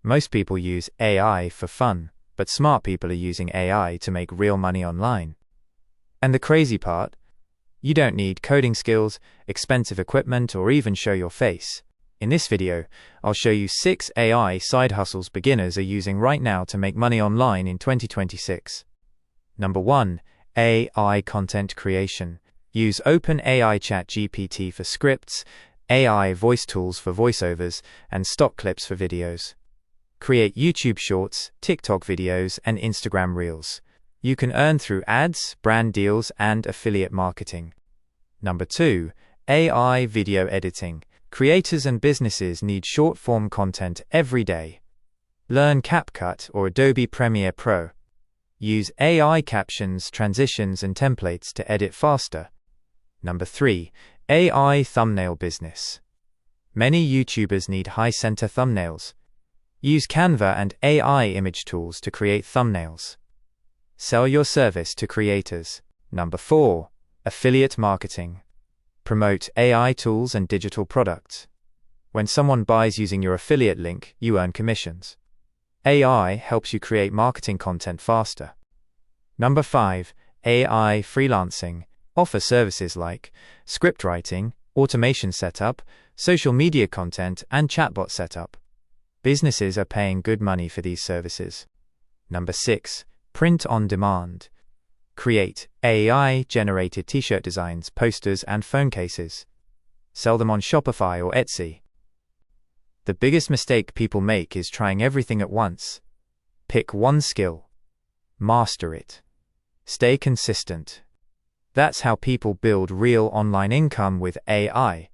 Most people use AI for fun, but smart people are using AI to make real money online. And the crazy part? You don't need coding skills, expensive equipment, or even show your face. In this video, I'll show you 6 AI side hustles beginners are using right now to make money online in 2026. Number 1. AI content creation. Use OpenAI ChatGPT for scripts, AI voice tools for voiceovers, and stock clips for videos. Create YouTube Shorts, TikTok videos, and Instagram Reels. You can earn through ads, brand deals, and affiliate marketing. Number 2. AI video editing. Creators and businesses need short-form content every day. Learn CapCut or Adobe Premiere Pro. Use AI captions, transitions, and templates to edit faster. Number 3. AI thumbnail business. Many YouTubers need high-center thumbnails. Use Canva and AI image tools to create thumbnails. Sell your service to creators. Number 4. Affiliate marketing. Promote AI tools and digital products. When someone buys using your affiliate link, you earn commissions. AI helps you create marketing content faster. Number 5. AI freelancing. Offer services like script writing, automation setup, social media content, and chatbot setup. Businesses are paying good money for these services. Number 6. Print on demand. Create AI-generated t-shirt designs, posters, and phone cases. Sell them on Shopify or Etsy. The biggest mistake people make is trying everything at once. Pick one skill. Master it. Stay consistent. That's how people build real online income with AI.